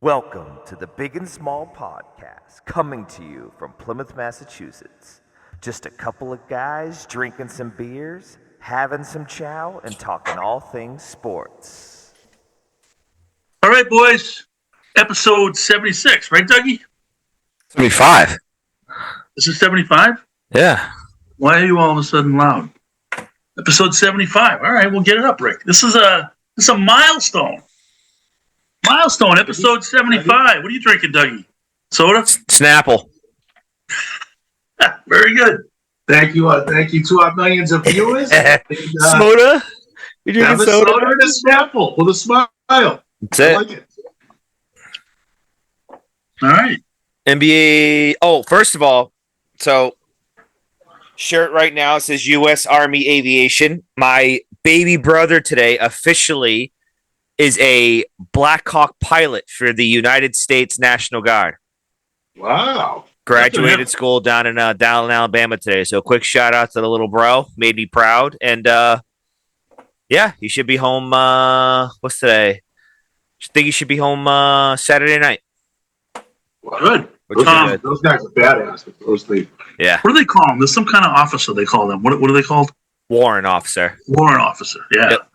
Welcome to the Big and Small Podcast, coming to you from Plymouth, Massachusetts. Just a couple of guys drinking some beers, having some chow, and talking all things sports. All right, boys. Episode 76, right, Dougie? 75. This is 75? Yeah. Why are you all of a sudden loud? Episode 75. All right, we'll get it up, Rick. This is a milestone. Milestone, episode 75. What are you drinking, Dougie? Soda? Snapple. Very good. Thank you to our millions of viewers. Soda? You're drinking soda? Soda and a Snapple with a smile. That's it. I like it. All right. NBA. Oh, first of all, so shirt right now says U.S. Army Aviation. My baby brother today officially is a Black Hawk pilot for the United States National Guard. Wow. Graduated school down in Alabama today. So quick shout out to the little bro. Made me proud. And yeah, he should be home. What's today? I think he should be home Saturday night. Good. Those guys are badass. Yeah. What do they call them? There's some kind of officer they call them. What are they called? Warrant officer. Warrant officer. Yeah. Yep.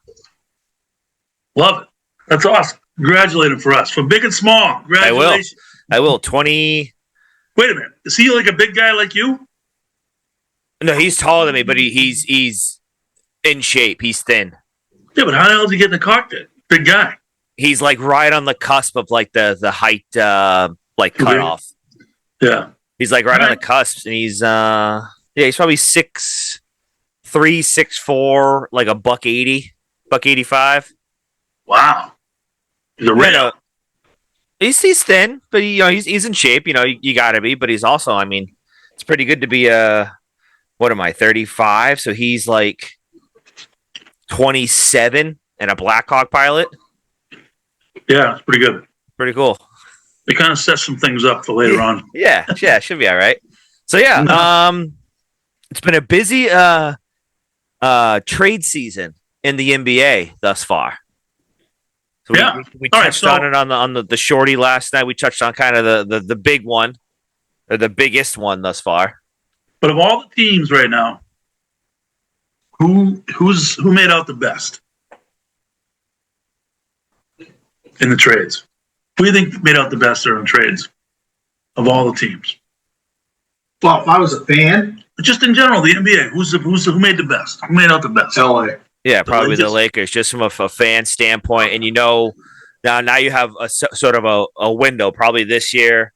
Love it. That's awesome. Congratulate him for us. From big and small. Congratulations. I will. 20. Wait a minute. Is he like a big guy like you? No, he's taller than me, but he's in shape. He's thin. Yeah, but how the hell did he get in the cockpit? Big guy. He's like right on the cusp of like the height like cutoff. Yeah. He's like right on the cusp, and he's he's probably 6'3", 6'4", like a $180, $185. Wow. He's a real. He's thin, but he's in shape. You got to be, but he's also, I mean, it's pretty good to be what am I, 35? So he's like 27 and a Black Hawk pilot. Yeah, it's pretty good. Pretty cool. It kind of sets some things up for later on. Yeah, should be all right. So yeah, it's been a busy trade season in the NBA thus far. So we touched on it on the shorty last night. We touched on kind of the big one, or the biggest one thus far. But of all the teams right now, who made out the best in the trades? Who do you think made out the best there in trades of all the teams? Well, if I was a fan, Just in general, the NBA, who made the best? Who made out the best? LA. Yeah, probably the Lakers, just from a fan standpoint. And now you have a sort of a window, probably this year,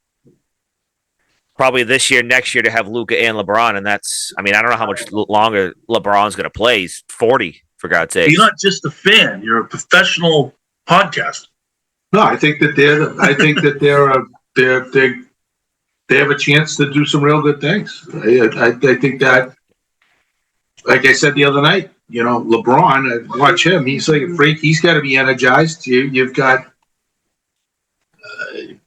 next year, to have Luka and LeBron. And that's, I mean, I don't know how much longer LeBron's going to play. He's 40, for God's sake. You're not just a fan; you're a professional podcaster. No, I think that they have a chance to do some real good things. I think that, like I said the other night, LeBron, watch him. He's like a freak. He's got to be energized. You've got,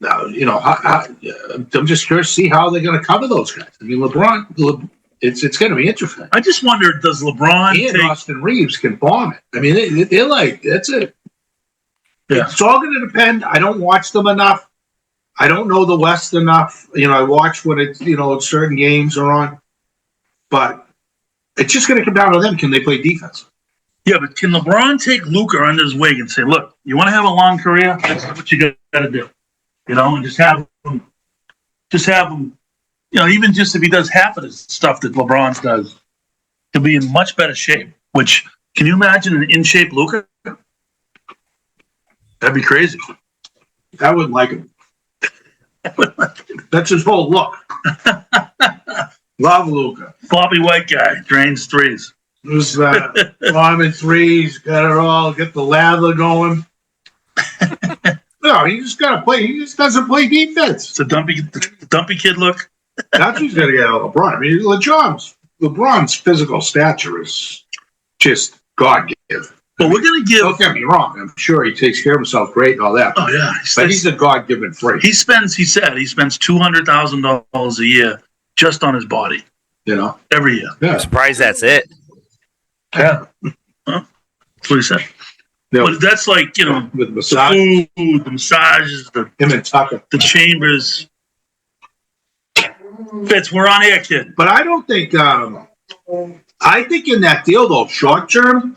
I'm just curious to see how they're going to cover those guys. I mean, LeBron, it's going to be interesting. I just wonder, does LeBron and Austin Reeves can bomb it? I mean, they're like, that's it. Yeah. It's all going to depend. I don't watch them enough. I don't know the West enough. I watch when it's, certain games are on. But it's just going to come down to them. Can they play defense? Yeah, but can LeBron take Luka under his wing and say, look, you want to have a long career? That's what you got to do. And just have him, even just if he does half of the stuff that LeBron does, he'll be in much better shape. Which, can you imagine an in-shape Luka? That'd be crazy. I wouldn't like him. That's his whole look. Love Luka. Floppy white guy, drains threes. Who's bombing threes, got it all, get the lather going. No, he just got to play. He just doesn't play defense. It's a dumpy kid look. That's who's going to get out of LeBron. I mean, LeBron's physical stature is just God-given. But we're going to give... Don't get me wrong. I'm sure he takes care of himself great and all that. Oh, yeah. But he's a God-given freak. He spends $200,000 a year just on his body. Every year. Yeah. I'm surprised that's it. Yeah. Well, that's what he said. But that's like, with the massage. food, the massages, Him and Tucker. the chambers. Fitz, we're on air, kid. But I don't think. I think in that deal though, short term,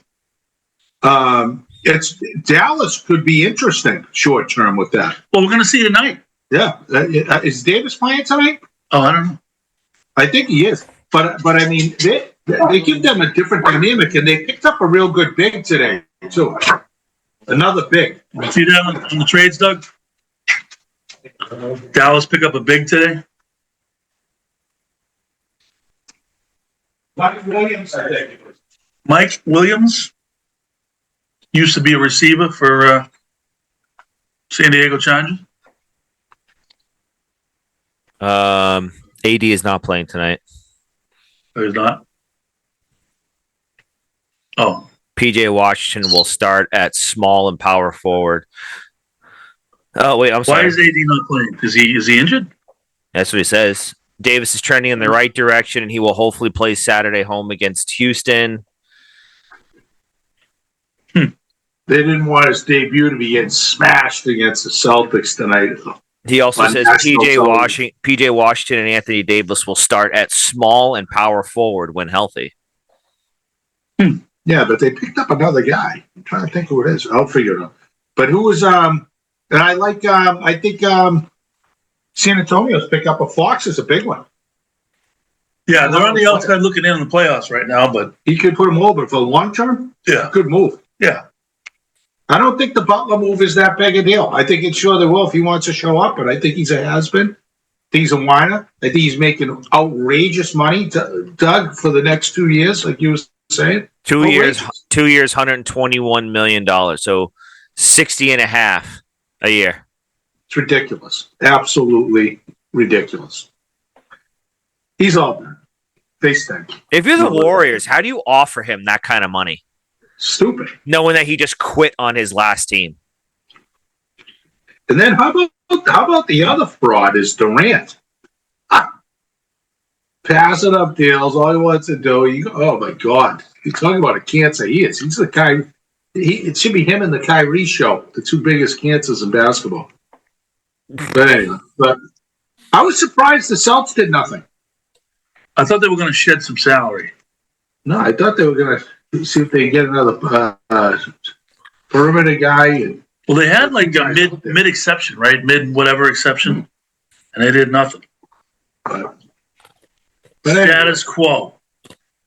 it's Dallas could be interesting short term with that. Well, we're going to see tonight. Yeah, is Davis playing tonight? Oh, I don't know. I think he is. But I mean, they give them a different dynamic, and they picked up a real good big today too. Another big. See that on the trades, Doug? Dallas pick up a big today. Mike Williams, I think. Mike Williams used to be a receiver for San Diego Chargers. AD is not playing tonight. Or he's not. Oh, PJ Washington will start at small and power forward. Oh wait, I'm sorry. why is AD not playing? Is he injured? That's what he says. Davis is trending in the right direction, and he will hopefully play Saturday home against Houston. They didn't want his debut to be getting smashed against the Celtics tonight. He also On says national PJ Washington and Anthony Davis will start at small and power forward when healthy. Yeah, but they picked up another guy. I'm trying to think who it is. I'll figure it out. But who was and I like I think San Antonio's pick up a Fox is a big one. Yeah, they're on the outside looking in on the playoffs right now, but He could put him over for the long term. yeah, Good move. yeah. I don't think the Butler move is that big a deal. I think it's sure they will if he wants to show up, but I think he's a has-been. I think he's a whiner. I think he's making outrageous money, Doug, for the next 2 years, like you were saying. 2 years, Outrageous. 2 years, $121 million. So 60 and a half a year. It's ridiculous. Absolutely ridiculous. He's all done. Face thing. If you're the Warriors, how do you offer him that kind of money, Stupid. knowing that he just quit on his last team? And then how about the other fraud is Durant? Passing up deals, all he wants to do. Oh my God! You're talking about a cancer. He is. He's the guy. It should be him and the Kyrie show, the two biggest cancers in basketball. But anyway, I was surprised the Celtics did nothing. I thought they were going to shed some salary. No, I thought they were going to see if they could get another perimeter guy. And Well, they had like a mid exception, right? Mid whatever exception, and they did nothing. but anyway, Status quo.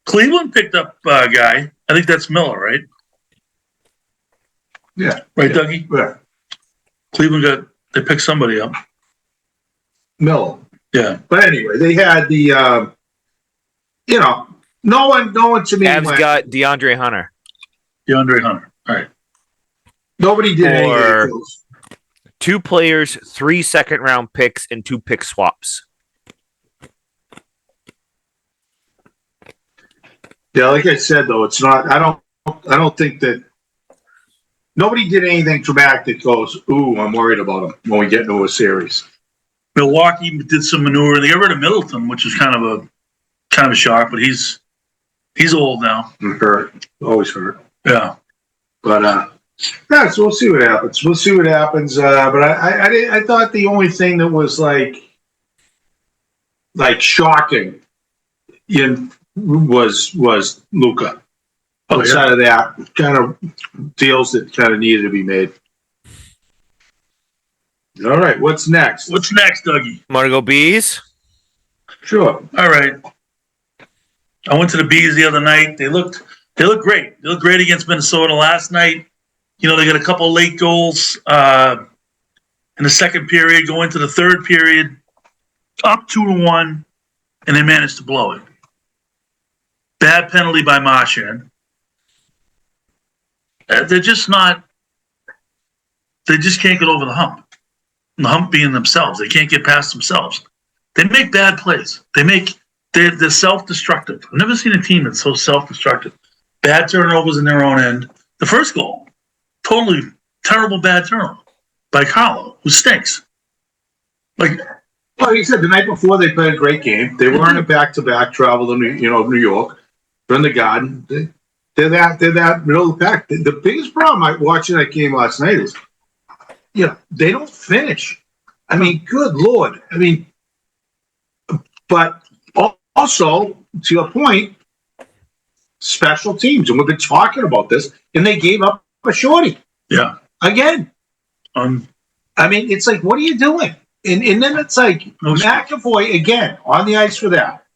Cleveland picked up a guy. I think that's Miller, right? yeah, Right, Dougie? yeah. Cleveland they picked somebody up. Miller. Yeah. But anyway, they had the no one to me Avs went, got DeAndre Hunter. DeAndre Hunter. All right. nobody did anything. Or- Close. 2 players, 3 second-round picks, and 2 pick swaps. Yeah, like I said though, it's not. I don't think that nobody did anything dramatic that goes, ooh, I'm worried about them when we get into a series. Milwaukee did some maneuver. They got rid of Middleton, which is kind of a shock, but he's old now. Hurt, always hurt. Yeah. But yeah, so we'll see what happens. But I thought the only thing that was like shocking was Luka. Oh, Outside of that, kind of deals that kind of needed to be made. All right, what's next? What's next, Dougie? Want to go Bees? Sure. All right. I went to the Bees the other night. They looked great. They looked great against Minnesota last night. They got a couple late goals in the second period, go into the third period, up 2-1, and they managed to blow it. Bad penalty by Marchand. They're just not. They just can't get over the hump. The hump being themselves. They can't get past themselves. They make bad plays. They're self-destructive. I've never seen a team that's so self-destructive. Bad turnovers in their own end. The first goal, totally terrible bad turnover by Carlo, who stinks. Like you said, the night before they played a great game. They were in a back-to-back travel to New York. They're in the Garden. They're that middle of the pack. The biggest problem I watching that game last night is, they don't finish. I mean, good Lord. I mean, but also, to your point, special teams, and we've been talking about this, and they gave up a shorty. Yeah. Again. I mean, it's like, what are you doing? And then it's like, McAvoy, again, on the ice for that.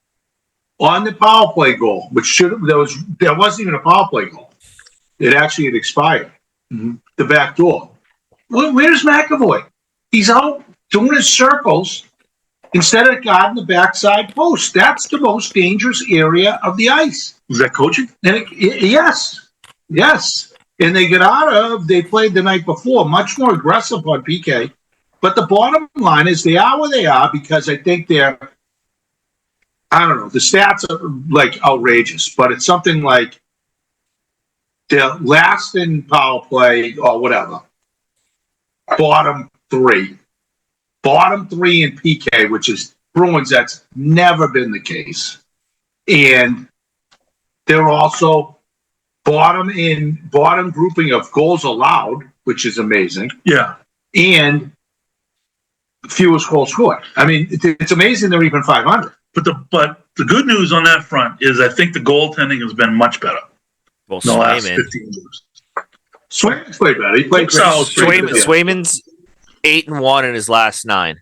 On the power play goal, which there wasn't even a power play goal. It actually had expired. Mm-hmm. The back door. Where's McAvoy? He's out doing his circles instead of guarding the backside post. That's the most dangerous area of the ice. Was that coaching? And yes. And they played the night before, much more aggressive on PK. But the bottom line is they are where they are because I think the stats are like outrageous, but it's something like they're last in power play or whatever. Bottom three in PK, which is Bruins. That's never been the case. And they're also bottom grouping of goals allowed, which is amazing. Yeah. And fewest goals scored. I mean, it's amazing they're even 500. But the good news on that front is I think the goaltending has been much better. Well, in the last 15 years. Swayman's played better. He played Swayman's 8-1 in his last 9.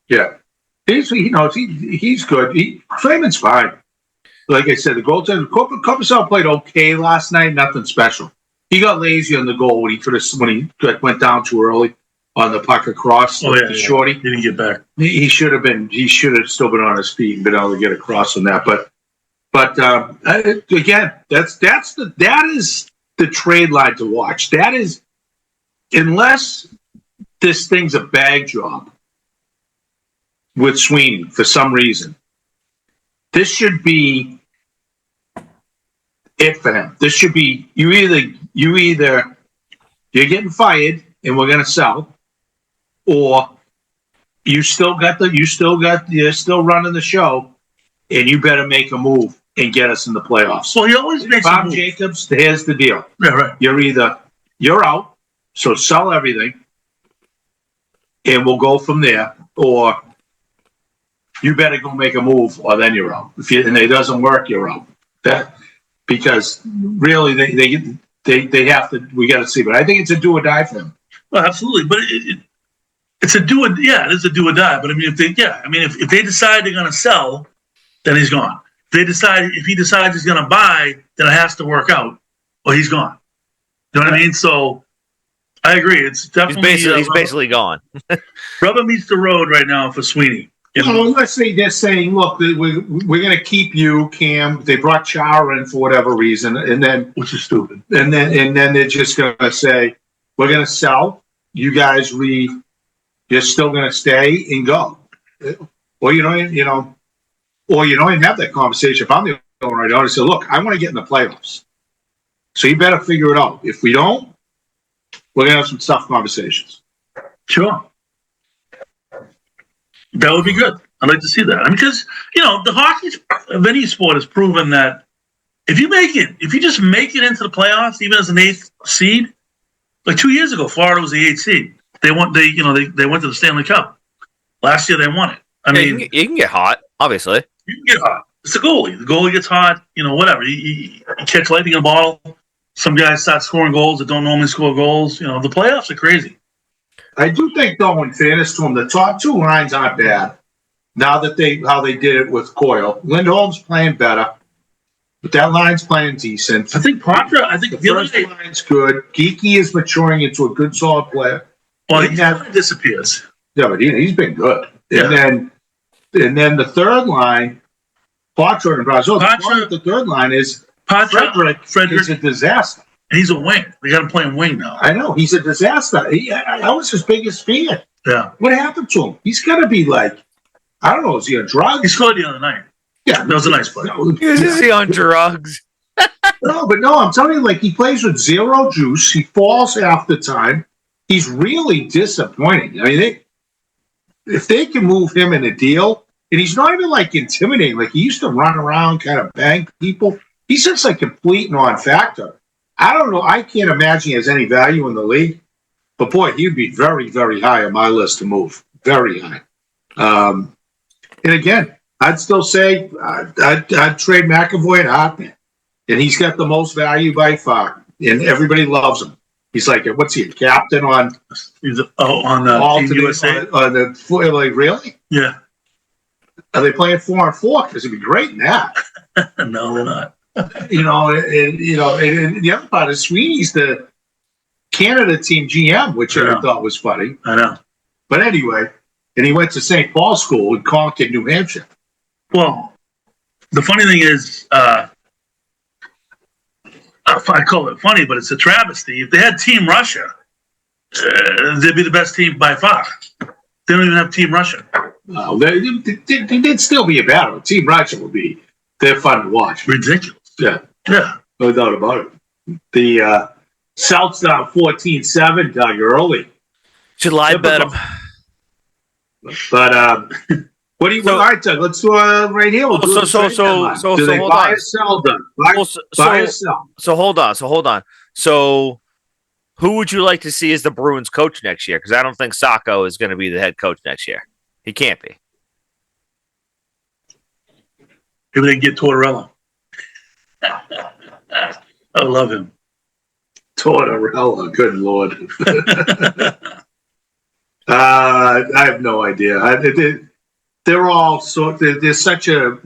Yeah, he's good. Swayman's fine. Like I said, the goaltender Kopitar played okay last night. Nothing special. He got lazy on the goal when he went down too early on the puck across. Shorty. He didn't get back. He should have still been on his feet and been able to get across on that. But again, that is the trade line to watch. That is, unless this thing's a bag job with Sweeney for some reason, this should be it for him. This should be you're getting fired and we're gonna sell, or you're still running the show and you better make a move and get us in the playoffs. Well, he always makes Bob Jacobs, here's the deal. Yeah, right. You're out, so sell everything and we'll go from there, or you better go make a move or then you're out. And it doesn't work, you're out. Because really they have to, we got to see. But I think it's a do or die for them. Well, absolutely. But it's a do or die. But I mean, if they decide they're going to sell, then he's gone. If he decides he's going to buy, then it has to work out, or he's gone. You know what I mean? So I agree. It's definitely he's basically gone. Rubber meets the road right now for Sweeney. Let's say they're saying, look, we're going to keep you, Cam. They brought Chara in for whatever reason, and then which is stupid. And then they're just going to say, we're going to sell. You guys you're still going to stay and go, or you don't even have that conversation. If I'm the owner right now, I say, look, I want to get in the playoffs, so you better figure it out. If we don't, we're going to have some tough conversations. Sure. That would be good. I'd like to see that. I mean, because, the hockey of any sport has proven that if you just make it into the playoffs, even as an 8th seed, like 2 years ago, Florida was the 8th seed. They went to the Stanley Cup. Last year they won it. I mean, you can get hot, obviously. You can get hot. It's the goalie. The goalie gets hot, whatever. You catch lightning in a bottle. Some guys start scoring goals that don't normally score goals. The playoffs are crazy. I do think, though, in fairness to them, the top 2 lines aren't bad. Now that how they did it with Coyle, Lindholm's playing better, but that line's playing decent. I think the first line's good. Geeky is maturing into a good, solid player. Well, he disappears. Yeah, but he's been good. Yeah. And then the third line, Poitras and Brazeau. The third line is Frederick is a disaster. And he's a wing. They got him playing wing now. I know. He's a disaster. I was his biggest fan. Yeah. What happened to him? He's got to be like, I don't know, is he on drugs? He scored the other night. Yeah. That was a nice play. Is he on drugs? No, I'm telling you, like, he plays with zero juice. He falls half the time. He's really disappointing. I mean, if they can move him in a deal, and he's not even, like, intimidating. Like, he used to run around, kind of bang people. He's just a complete non-factor. I don't know. I can't imagine he has any value in the league. But boy, he'd be very, very high on my list to move. Very high. And again, I'd still say I'd trade McAvoy and Hartman. And he's got the most value by far. And everybody loves him. He's like, what's he, a captain on? He's on Team USA. On the, like, really? Yeah. Are they playing 4-on-4? Because it'd be great in that. No, they're not. And the other part is Sweeney's the Canada team GM, which I thought was funny. I know. But anyway, and he went to St. Paul School in Concord, New Hampshire. Well, the funny thing is, I call it funny, but it's a travesty. If they had Team Russia, they'd be the best team by far. They don't even have Team Russia. They'd still be a battle. Team Russia would be. They're fun to watch. Ridiculous. Yeah. Yeah. No doubt about it. The South's down 14-7, Doug, early. Should lie bet him. But what do you? All right, Doug. Let's do right here. We'll do so do they hold buy on. or sell, Doug? Buy or sell? So hold on. So who would you like to see as the Bruins coach next year? Because I don't think Sacco is going to be the head coach next year. He can't be. Maybe they can get Tortorella. I love him. Tortorella, good Lord. I have no idea. They're all they're such a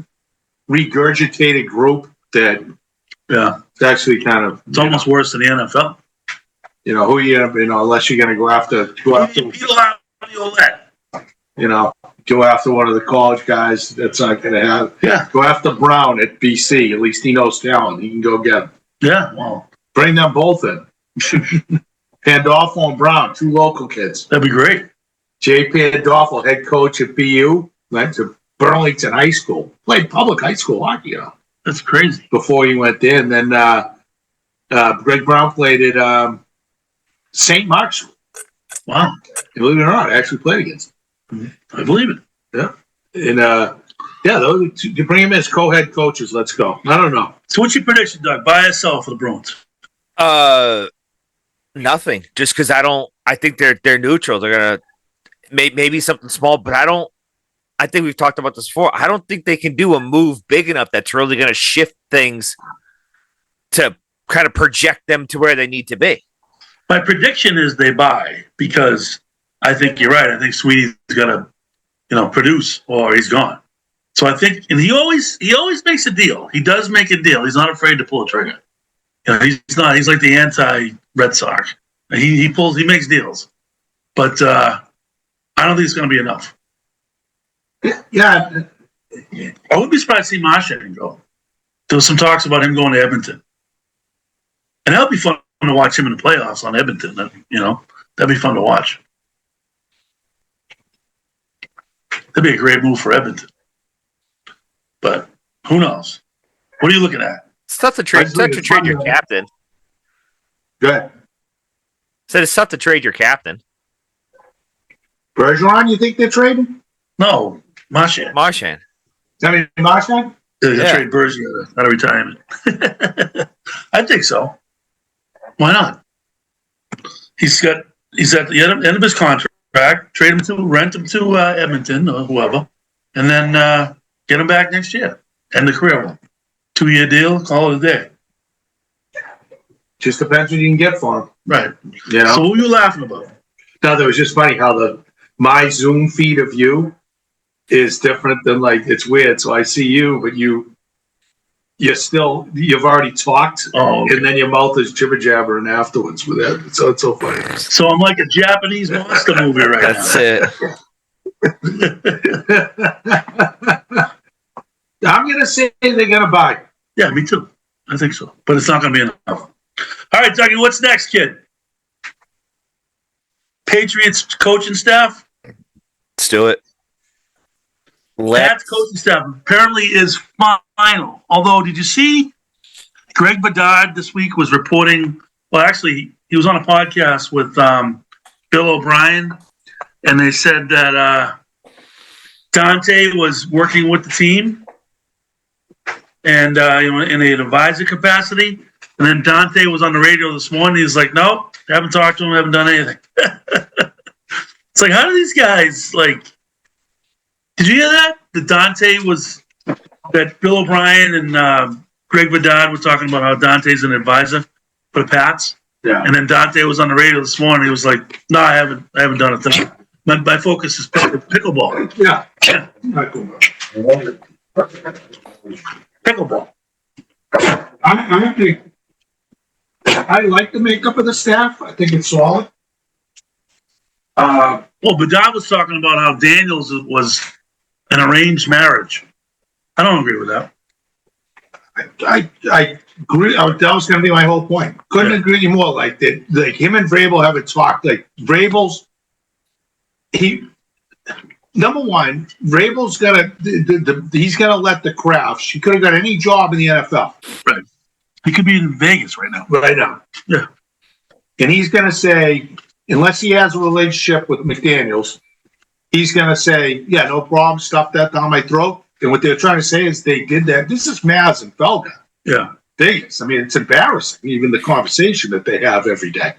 regurgitated group that it's actually kind of it's almost worse than the NFL. Who unless you're going to go after go after one of the college guys. That's not going to happen. Yeah, go after Brown at BC. At least he knows talent. He can go get him. Yeah, well, bring them both in. Pandolfo and Brown, two local kids. That'd be great. Jay Pandolfo, head coach at BU, went to Burlington High School, played public high school hockey. That's crazy. Before he went there, and then Greg Brown played at St. Mark's. Wow! Believe it or not, I actually played against him. I believe it. Yeah, and those to bring him as co-head coaches. Let's go. I don't know. So, what's your prediction, Doug? Buy or sell for the Bruins? Nothing. Just because I think they're neutral. They're gonna maybe something small, but I think we've talked about this before. I don't think they can do a move big enough that's really going to shift things to kind of project them to where they need to be. My prediction is they buy because I think you're right. I think Sweety's going to, produce or he's gone. So I think, and he always makes a deal. He does make a deal. He's not afraid to pull a trigger. He's not. He's like the anti-Red Sox. He makes deals, but I don't think it's going to be enough. Yeah, I wouldn't be surprised to see Marchand go. There was some talks about him going to Edmonton, and that'll be fun to watch him in the playoffs on Edmonton. That'd be fun to watch. That'd be a great move for Edmonton. But who knows? What are you looking at? It's tough to trade. It's tough to trade your captain. Good. Said it's tough to trade your captain. Bergeron, you think they're trading? No, Marchand. Marchand. I mean, Marchand? They'll trade Bergeron out of retirement. I think so. Why not? He's at the end of his contract. Rent him to Edmonton or whoever, and then get him back next year. End the career. 2-year deal. Call it a day. Just depends what you can get for him. Right. So what were you laughing about? No, that was just funny how my Zoom feed of you is different than it's weird. So I see you, but you've already talked, okay. And then your mouth is jibber jabbering afterwards with it. So it's so funny. So I'm like a Japanese monster movie right That's now. it. I'm gonna say they're gonna buy. Yeah, me too. I think so, but it's not gonna be enough. All right, Dougie, what's next, kid? Patriots coaching staff. Let's do it. Pat's coaching staff apparently is final. Although, did you see Greg Bedard this week was reporting? Well, actually, he was on a podcast with Bill O'Brien, and they said that Dante was working with the team, and in an advisor capacity. And then Dante was on the radio this morning. He's like, "Nope, haven't talked to him, haven't done anything." It's like, how do these guys like? Did you hear that? That Bill O'Brien and Greg Bedard were talking about how Dante's an advisor for the Pats. Yeah. And then Dante was on the radio this morning. He was like, "No, I haven't done a thing. My focus is pickleball." Yeah. Pickleball. I think I like the makeup of the staff. I think it's solid. Well, Bedard was talking about how Daniels was an arranged marriage. I don't agree with that. I agree. That was going to be my whole point. Couldn't agree more. Like that. Like him and Vrabel haven't talked. Like Vrabel's, number one, Vrabel's he's got to let the craft. She could have got any job in the NFL. Right. He could be in Vegas right now. Right now. Yeah. And he's going to say, unless he has a relationship with McDaniels, he's going to say, "Yeah, no problem. Stuff that down my throat." And what they're trying to say is they did that. This is Maz and Felga. Yeah. Vegas. I mean, it's embarrassing, even the conversation that they have every day.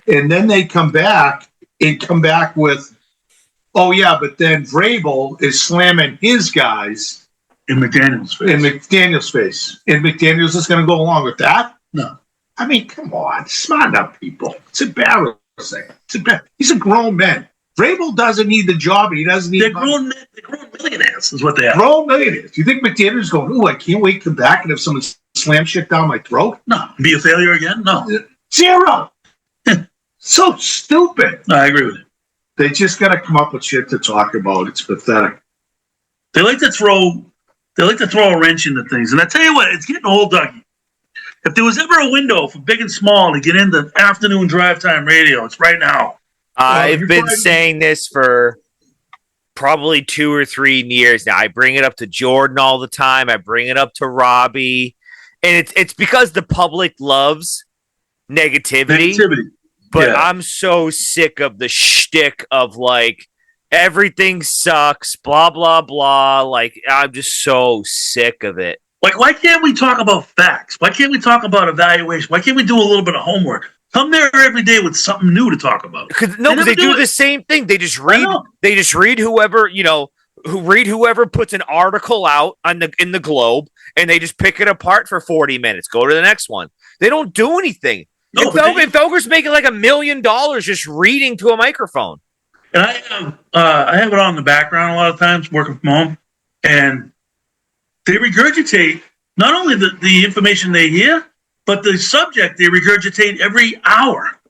And then they come back with, "Oh, yeah, but then Vrabel is slamming his guys In McDaniels' face. And McDaniels is going to go along with that?" No. I mean, come on. Smarten up, people. It's embarrassing. He's a grown man. Vrabel doesn't need the job, and he doesn't need. They're grown millionaires, is what they are. Grown millionaires. Do you think McDaniels is going, "Ooh, I can't wait to come back and have someone slam shit down my throat"? No. Be a failure again? No. Zero. So stupid. No, I agree with you. They just got to come up with shit to talk about. It's pathetic. They like to throw a wrench into things. And I tell you what, it's getting old, Dougie. If there was ever a window for big and small to get into afternoon drive time radio, it's right now. I've been saying this for probably 2 or 3 years now. I bring it up to Jordan all the time. I bring it up to Robbie. And it's because the public loves negativity. But Yeah. I'm so sick of the shtick of like everything sucks, blah, blah, blah. Like, I'm just so sick of it. Like, why can't we talk about facts? Why can't we talk about evaluation? Why can't we do a little bit of homework? Come there every day with something new to talk about. Because never they do it. the same thing. They just read. know. They just read whoever whoever puts an article out in the Globe, and they just pick it apart for 40 minutes. Go to the next one. They don't do anything. No, and Felger's making like $1 million just reading to a microphone. And I have it on in the background a lot of times, working from home, and they regurgitate not only the information they hear, but the subject they regurgitate every hour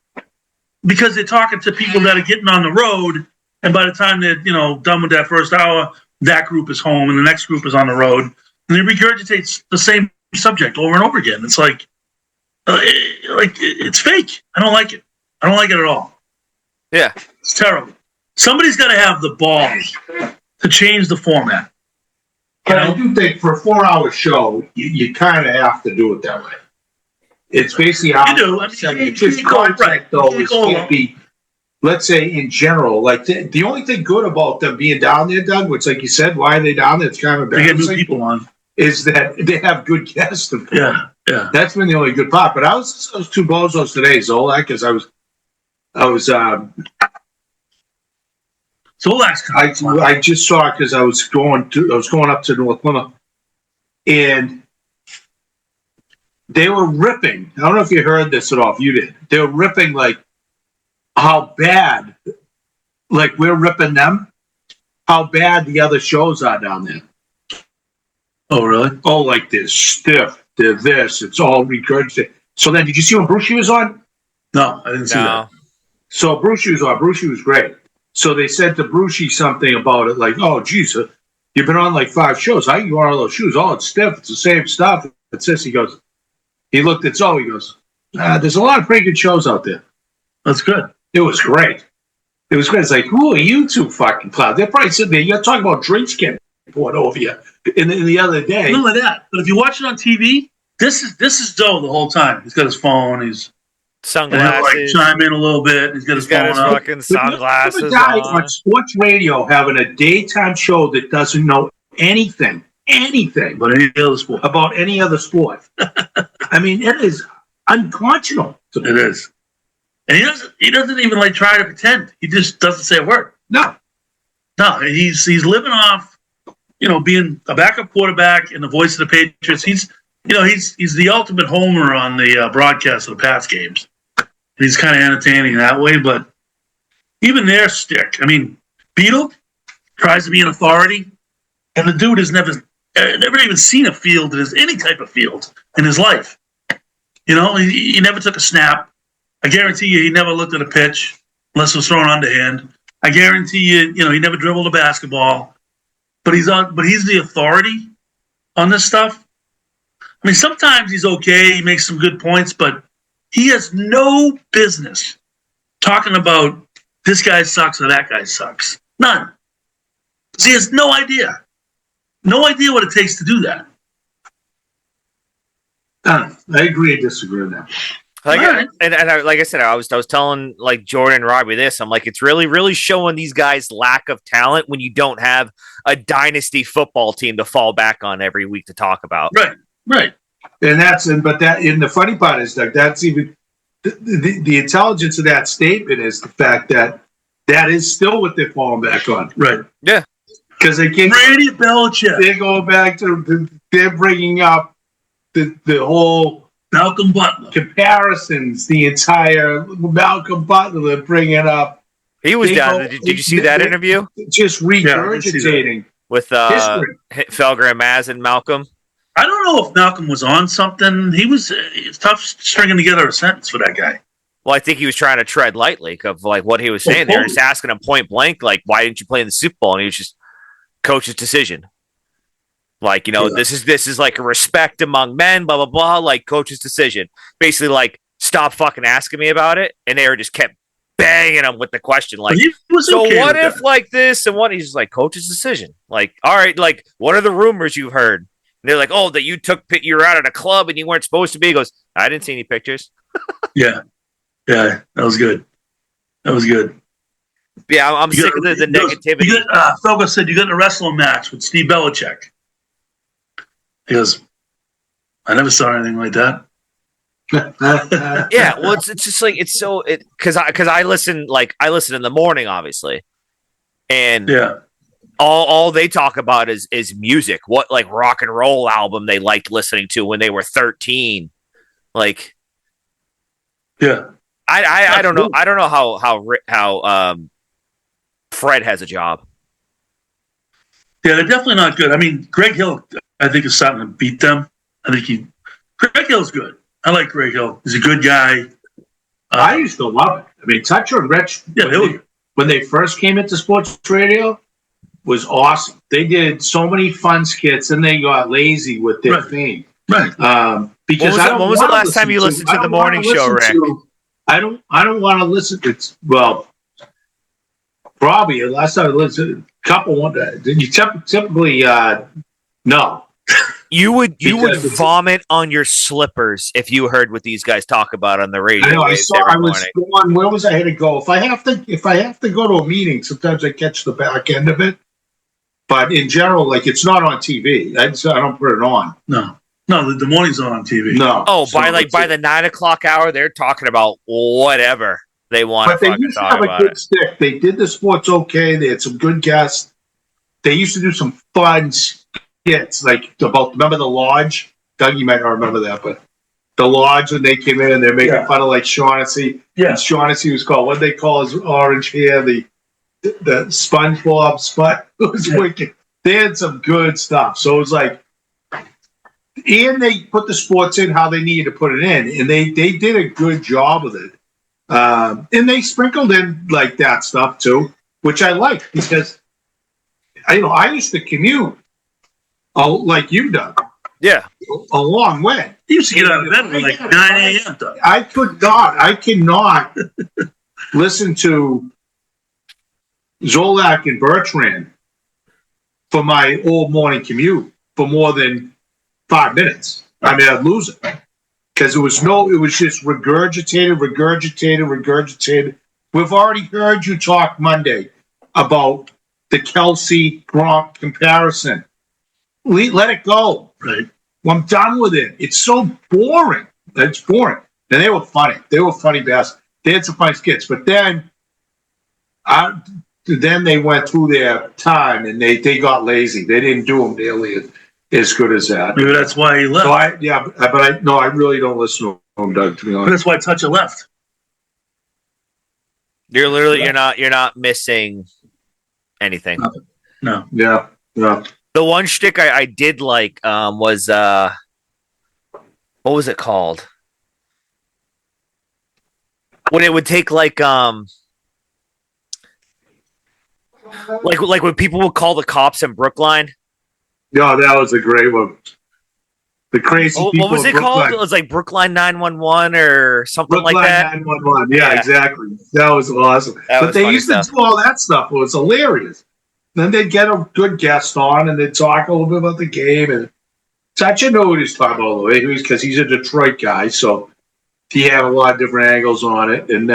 because they're talking to people that are getting on the road, and by the time they're done with that first hour, that group is home and the next group is on the road, and they regurgitate the same subject over and over again. It's like it's fake. I don't like it. I don't like it at all. Yeah, It's terrible. Somebody's got to have the balls to change the format. But I do think for a 4-hour show, you kind of have to do it that way. It's basically how You do. I mean, it's just you go content, right. though. You It go can't along. be, let's say, in general. Like the only thing good about them being down there, Doug, which, like you said, why are they down there? It's kind of They get new embarrassing. people on. Is that they have good guests. Yeah, yeah. That's been the only good part. But I was those two bozos today, Zolak, because I just saw it because I was going up to North Plymouth, and they were ripping. I don't know if you heard this at all. If you did, they were ripping like how bad, like we're ripping them, how bad the other shows are down there. Oh, really? Oh, like they're stiff, they're this. It's all regurgitated. So then, did you see when Brucey was on? No, I didn't see that. So Brucey was on. Brucey was great. So they said to Brucey something about it, like, "Oh, geez, you've been on like 5 shows. How you on all those shoes? Oh, it's stiff. It's the same stuff." It's this. He looked at Zoe. He goes, "There's a lot of pretty good shows out there." That's good. It was great. It was great. It's like, who are you two fucking clowns? They're probably sitting there. You're talking about drinks getting poured over you. And then the other day, Not only that, but if you watch it on TV, this is Joe the whole time. He's got his phone. He's Sunglasses. chime in a little bit. He's got He's his got phone his out. fucking sunglasses a guy on. on sports radio having a daytime show that doesn't know anything anything about any other sport. I mean, it is unconscionable. It is. And he doesn't even like try to pretend. He just doesn't say a word. No. He's living off, being a backup quarterback and the voice of the Patriots. He's the ultimate homer on the broadcast of the past games. He's kind of entertaining that way, but even their stick. I mean, Beetle tries to be an authority, and the dude has never even seen a field that is any type of field in his life. He never took a snap. I guarantee you he never looked at a pitch unless it was thrown underhand. I guarantee you, he never dribbled a basketball. But he's the authority on this stuff. I mean, sometimes he's okay, he makes some good points, but he has no business talking about this guy sucks or that guy sucks. None. Because he has no idea. No idea what it takes to do that. I agree and disagree with that. Like I said, I was telling like Jordan and Robbie this. I'm like, it's really, really showing these guys lack of talent when you don't have a dynasty football team to fall back on every week to talk about. Right. And the funny part is, Doug, that's even the intelligence of that statement is the fact that is still what they're falling back on. Right. Yeah. Because they can't. Brady Belichick. They're going back to, they're bringing up the whole Malcolm Butler comparisons, the entire Malcolm Butler bringing up. He was down. Did you see that interview? Just regurgitating with Felger and Maz and Malcolm. I don't know if Malcolm was on something. It's tough stringing together a sentence for that guy. Well, I think he was trying to tread lightly of like what he was saying. They were just asking him point blank, like, why didn't you play in the Super Bowl? And he was just coach's decision. Like, this is like a respect among men, blah, blah, blah, like coach's decision. Basically, like, stop fucking asking me about it. And they just kept banging him with the question. Like, so okay what if that? Like this and what? He's just like, coach's decision. Like, all right, like, what are the rumors you've heard? And they're like, oh, that you were out at a club and you weren't supposed to be. He goes, I didn't see any pictures. Yeah, that was good. Yeah, I'm sick of the negativity. Felga said you got in a wrestling match with Steve Belichick. He goes, I never saw anything like that. Yeah, well, it's just like because I listen in the morning, obviously, and all they talk about is music. What like rock and roll album they liked listening to when they were 13, like. Yeah, I don't know. I don't know how Fred has a job. Yeah, they're definitely not good. I mean, Greg Hill, I think, is starting to beat them. I think Greg Hill's good. I like Greg Hill. He's a good guy. I used to love it. I mean, Toucher and Rich, when they first came into sports radio, was awesome. They did so many fun skits, and they got lazy with their theme. Right. Because when was the last time you listened to the morning show, Rick? I don't want to listen. Probably the last time I listened, a couple one. You typically no. You would vomit on your slippers if you heard what these guys talk about on the radio. I know. I was going. Where was I had to go? If I have to go to a meeting, sometimes I catch the back end of it. But in general, like it's not on TV. I don't put it on. No, the morning's on TV. No. Oh, by the 9 o'clock hour, they're talking about whatever they want to fucking talk about. But they used to have a good stick. They did the sports okay. They had some good guests. They used to do some fun skits, like remember the Lodge? Doug, you might not remember that, but the Lodge when they came in and they're making fun of like Shaughnessy. Yeah. And Shaughnessy was called, what did they call his orange hair? The SpongeBob spot. It was wicked. They had some good stuff. So it was like, and they put the sports in how they needed to put it in, and they did a good job with it. And they sprinkled in like that stuff too, which I like because I used to commute like you done. Yeah, a long way. You used to get out of bed at like 9 a.m. I cannot listen to Zolak and Bertrand for my old morning commute for more than 5 minutes. I mean, I'd lose it because it was just regurgitated. We've already heard you talk Monday about the Kelsey Gronk comparison. Let it go. Right. Well, I'm done with it. It's so boring. It's boring. And they were funny. They were funny bastards. They had some funny skits, but then they went through their time and they got lazy. They didn't do them nearly as good as that. Maybe that's why he left. So I really don't listen to him, Doug, to be But honest. that's why Toucher left. You're literally you're not missing anything. No. Yeah. The one shtick I did like was what was it called? When it would take like when people would call the cops in Brookline. Yeah, that was a great one. The crazy people. What was it called? It was like Brookline 911 or something Brookline like that. 911. Yeah, exactly. That was awesome. But they used to do all that stuff. It was hilarious. Then they'd get a good guest on and they'd talk a little bit about the game. And Touch, know what he's talking about, because he's a Detroit guy. So he had a lot of different angles on it. And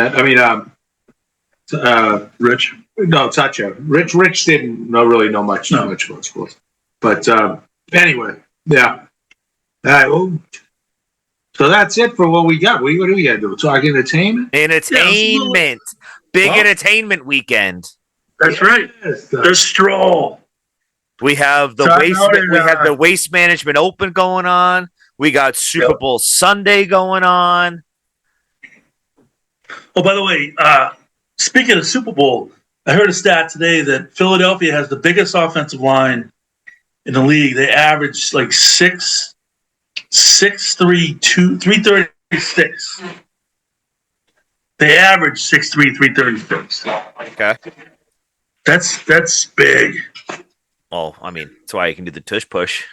Rich. No, Toucher. Rich didn't really know much about sports. But anyway, yeah. All right, well, so that's it for what we got. What do we got to do? Talk entertainment? Entertainment. Big entertainment weekend. That's right. The Stroll. We have the Waste Management Open going on. We got Super Bowl Sunday going on. Oh, by the way, speaking of Super Bowl, I heard a stat today that Philadelphia has the biggest offensive line in the league. They average like 336. They average 6'3", 336. Okay. That's big. Oh, I mean, that's why you can do the tush push.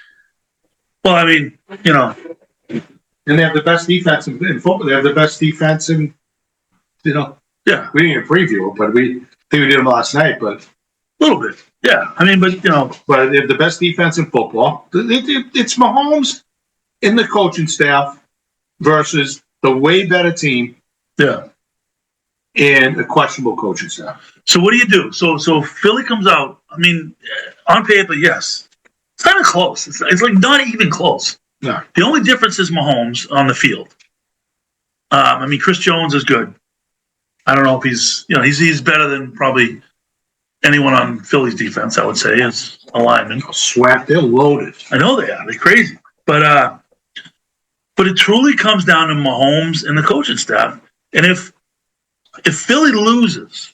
Well, I mean, And they have the best defense in football. They have the best defense in, yeah. We didn't even preview it, but I think we did them last night. But A little bit. Yeah. I mean, but But they have the best defense in football. It's Mahomes and the coaching staff versus the way better team. Yeah. And a questionable coaching staff. So what do you do? So Philly comes out. I mean, on paper, yes. It's not even close. It's like not even close. No. The only difference is Mahomes on the field. I mean, Chris Jones is good. I don't know if he's better than probably anyone on Philly's defense, I would say, as a lineman. Swag, they're loaded. I know they are. They're crazy. But it truly comes down to Mahomes and the coaching staff. And if Philly loses,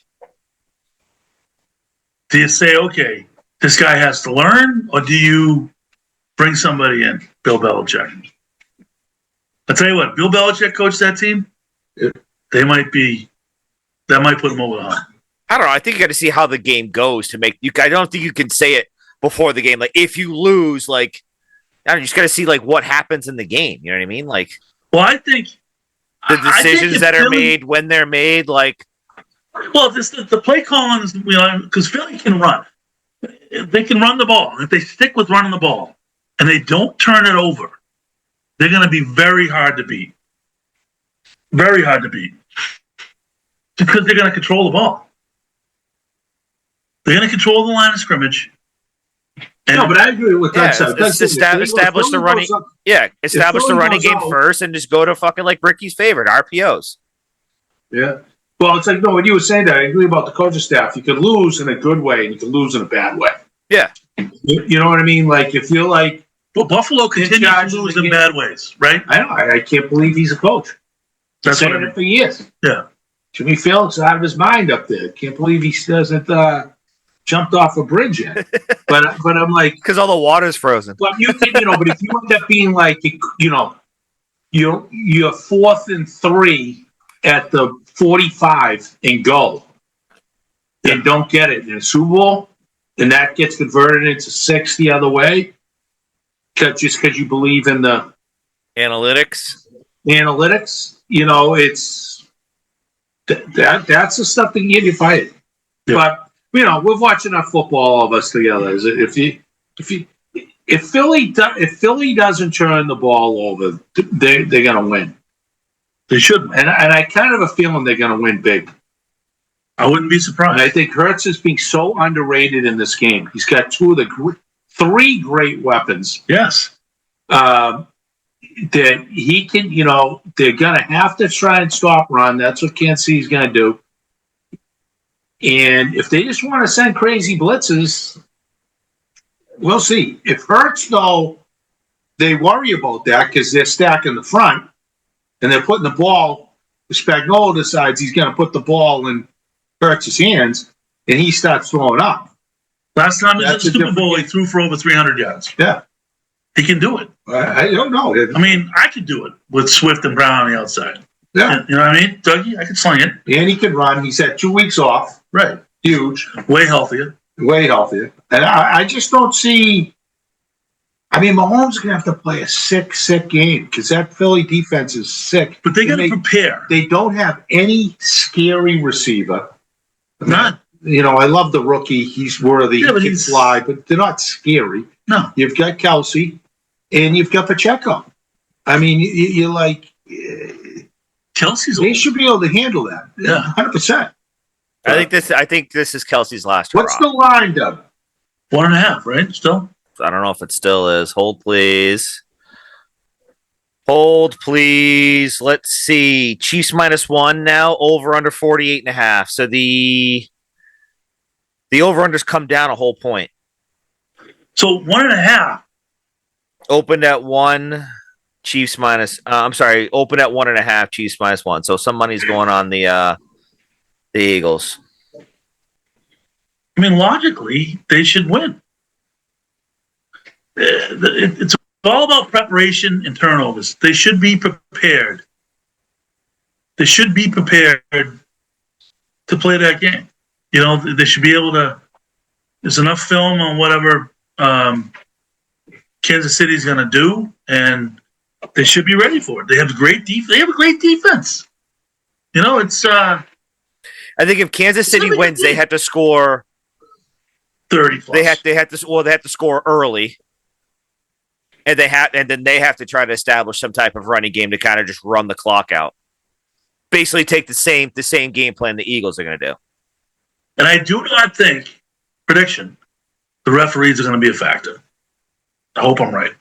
do you say, okay, this guy has to learn, or do you bring somebody in, Bill Belichick? I'll tell you what, Bill Belichick coached that team. That might put him over the hump. I don't know. I think you got to see how the game goes to make you. I don't think you can say it before the game. Like if you lose, like I don't know, you just got to see like what happens in the game. You know what I mean? Like, well, I think the decisions that are made when they're made. Like, well, the play calling is because Philly can run. They can run the ball. If they stick with running the ball and they don't turn it over, they're going to be very hard to beat. Very hard to beat. Because they're going to control the ball. They're going to control the line of scrimmage. No, but I agree with that. Establish the running. Establish the running game first, and just go to fucking like Ricky's favorite RPOs. Yeah. Well, it's like when you were saying that, I agree about the coaching staff. You could lose in a good way, and you could lose in a bad way. Yeah. You know what I mean? Like if you're like, well, Buffalo continues to lose in bad ways, right? I know. I can't believe he's a coach. That's what I mean for years. Yeah. Jimmy Felix is out of his mind up there. Can't believe he hasn't jumped off a bridge yet. but I'm like, because all the water's frozen. Well, but if you end up being like, you're 4th and 3 at the 45 and go, and don't get it in a Super Bowl, and that gets converted into 6 the other way, just because you believe in the analytics, it's that's the stuff that you fight. Yeah. But we're watching our football, all of us together. If Philly doesn't turn the ball over, they're gonna win. They should, and I kind of have a feeling they're gonna win big. I wouldn't be surprised. And I think Hurts is being so underrated in this game. He's got 2 of the three great weapons. Yes. That he can, they're going to have to try and stop run. That's what Kansas City's going to do. And if they just want to send crazy blitzes, we'll see. If Hurts, though, they worry about that because they're stacking the front and they're putting the ball. Spagnuolo decides he's going to put the ball in Hurts' hands and he starts throwing up. Last time he was That's at the a Super Bowl, he different threw for over 300 yards. Yeah. He can do it. I don't know. I mean, I could do it with Swift and Brown on the outside. Yeah. You know what I mean? Dougie, I could sling it. And he can run. He's had 2 weeks off. Right. Huge. Way healthier. Way healthier. And I just don't see. I mean, Mahomes is going to have to play a sick game because that Philly defense is sick. But they got to prepare. They don't have any scary receiver. None. I love the rookie. He's worthy. Yeah, but he can fly, but they're not scary. No. You've got Kelsey, and you've got Pacheco. I mean, you're like, Kelsey's. They should be able to handle that. Yeah, 100%. I think this is Kelsey's last What's hurrah. the line, Doug? 1.5, right? Still. I don't know if it still is. Hold, please. Hold, please. Let's see. Chiefs -1 now. Over under 48.5. So the over-under's come down a whole point. So 1.5. Opened at 1. Chiefs minus. Opened at 1.5. Chiefs -1. So some money's going on the Eagles. I mean, logically, they should win. It's all about preparation and turnovers. They should be prepared. They should be prepared to play that game. They should be able to. There's enough film on whatever Kansas City's going to do, and they should be ready for it. They have a great defense. They have a great defense. It's. I think if Kansas City wins, they have to score 30 plus. They have to score early. And then they have to try to establish some type of running game to kind of just run the clock out. Basically take the same game plan the Eagles are going to do. And I do not think, prediction, the referees are going to be a factor. I hope I'm right.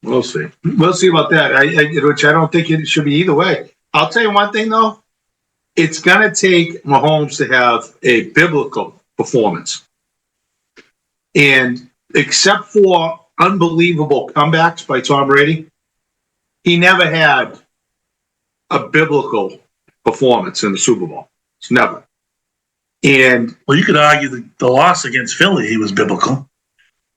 We'll see. We'll see about that. Which I don't think it should be either way. I'll tell you one thing, though. It's going to take Mahomes to have a biblical performance. And except for unbelievable comebacks by Tom Brady, he never had a biblical performance in the Super Bowl. It's never. And well, you could argue the loss against Philly, he was biblical.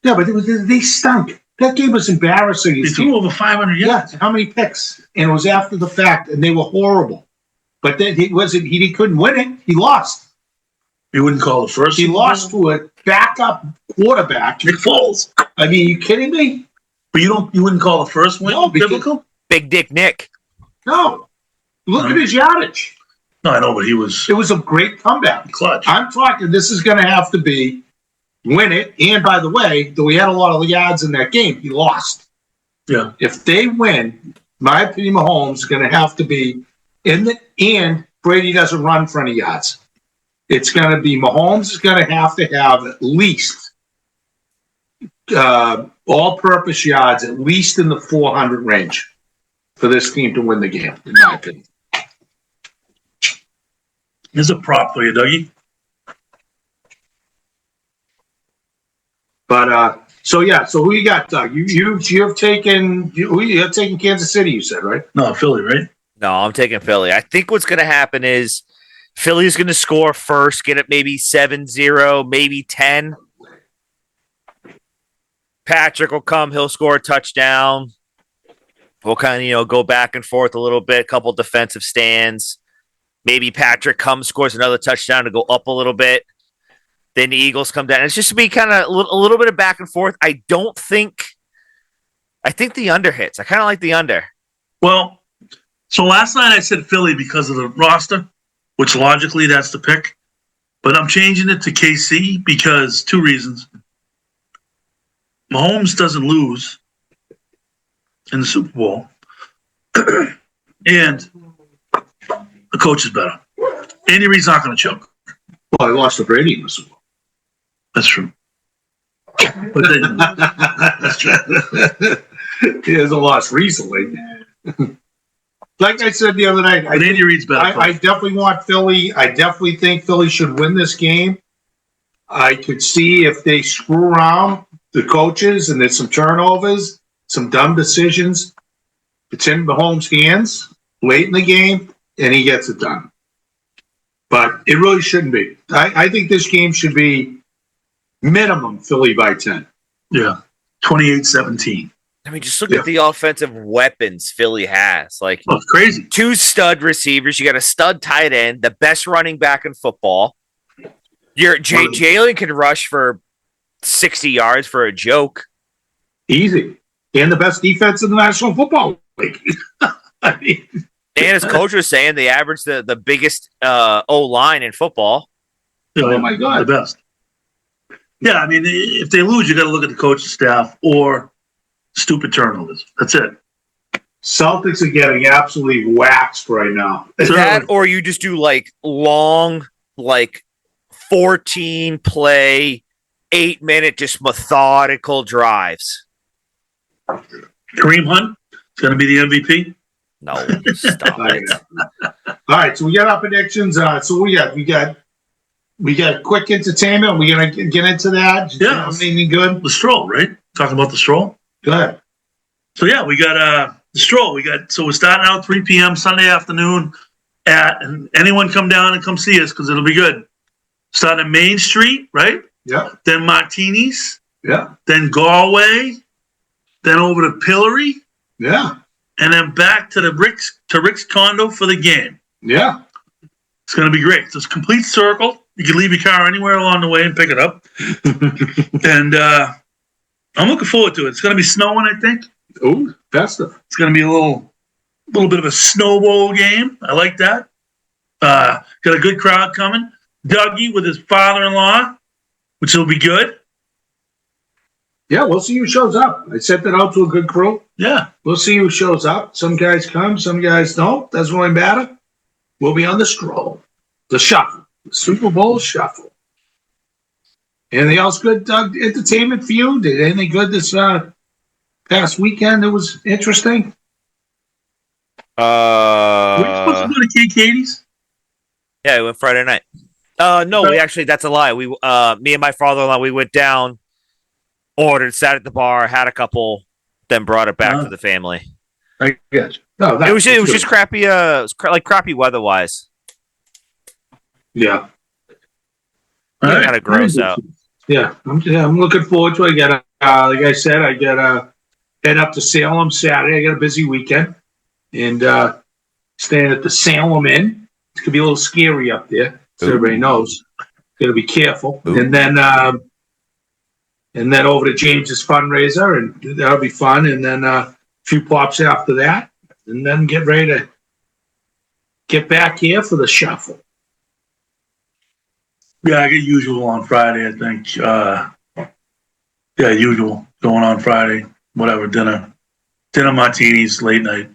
Yeah, but they stunk. That game was embarrassing. He threw over 500 yards. Yeah, how many picks? And it was after the fact, and they were horrible. But then he couldn't win it. He lost. You wouldn't call it first? He lost to a backup quarterback. Nick Foles. I mean, are you kidding me? But you wouldn't call the first win biblical? Big Dick Nick. No. Look at his yardage. No, I know, but it was a great comeback. Clutch. I'm talking, this is going to have to be win it. And by the way, though he had a lot of yards in that game, he lost. Yeah. If they win, my opinion, Mahomes is going to have to be and Brady doesn't run for any yards. It's going to be Mahomes is going to have at least all-purpose yards, at least in the 400 range for this team to win the game, in my opinion. Here's a prop for you, Dougie. But so who you got, Doug? You've taken Kansas City, you said, right? No, Philly, right? No, I'm taking Philly. I think what's going to happen is Philly's going to score first, get it maybe 7-0, maybe 10. Patrick will come. He'll score a touchdown. We'll kind of, go back and forth a little bit, couple defensive stands. Maybe Patrick comes, scores another touchdown to go up a little bit. Then the Eagles come down. It's just to be kind of a little bit of back and forth. I think the under hits. I kind of like the under. Well, so last night I said Philly because of the roster, which logically that's the pick. But I'm changing it to KC because 2 reasons. Mahomes doesn't lose in the Super Bowl. And the coach is better. Andy Reid's not going to choke. Well, I lost to Brady in the Super Bowl. That's true. But then, He has a loss recently. Like I said the other night, but Andy Reid's better. I definitely want Philly. I definitely think Philly should win this game. I could see if they screw around the coaches and there's some turnovers, some dumb decisions. It's in Mahomes' hands late in the game, and he gets it done. But it really shouldn't be. I think this game should be minimum Philly by 10. Yeah, 28-17. I mean, just look at the offensive weapons Philly has. Like, it's crazy. 2 stud receivers. You got a stud tight end, the best running back in football. Jalen can rush for 60 yards for a joke. Easy. And the best defense in the National Football League. I mean, and as coach was saying, they average the biggest O-line in football. Oh, my God. The best. Yeah, I mean, if they lose, you got to look at the coaching staff or stupid turnovers. That's it. Celtics are getting absolutely waxed right now. That, or you just do like long, like 14 play, 8-minute, just methodical drives. Kareem Hunt is going to be the MVP. No, stop it. All right, so we got our predictions. So we got quick entertainment. We're gonna get into that. Yeah, anything good? The stroll, right? Talking about the stroll. Go ahead. So yeah, we got the stroll. So we're starting out 3 p.m. Sunday afternoon and anyone come down and come see us because it'll be good. Start at Main Street, right? Yeah. Then Martinis. Yeah. Then Galway. Then over to Pillory. Yeah. And then back to Rick's condo for the game. Yeah. It's going to be great. It's a complete circle. You can leave your car anywhere along the way and pick it up. And I'm looking forward to it. It's going to be snowing, I think. Ooh, festive. It's going to be a little bit of a snowball game. I like that. Got a good crowd coming. Dougie with his father-in-law, which will be good. Yeah, we'll see who shows up. I sent that out to a good crew. Yeah. We'll see who shows up. Some guys come, some guys don't. Doesn't really matter. We'll be on the stroll. The shuffle. The Super Bowl shuffle. Anything else good, Doug? Entertainment for you? Did anything good this past weekend that was interesting? Were you supposed to go to Katie's? Yeah, we went Friday night. No, we actually, that's a lie. We, me and my father-in-law, we went down, ordered, sat at the bar, had a couple, then brought it back to the family. I got you. No, it was just crappy. It was crappy weather-wise. Yeah. Kind of gross out. Yeah, I'm looking forward to it. I got like I said, I got head up to Salem Saturday. I got a busy weekend and staying at the Salem Inn. It's gonna be a little scary up there, so everybody knows. Got to be careful. Ooh. And then over to James's fundraiser, and that'll be fun. And then a few pops after that, and then get ready to get back here for the shuffle. Yeah, I get usual on Friday, I think. Usual going on Friday. Whatever, dinner martinis, late night.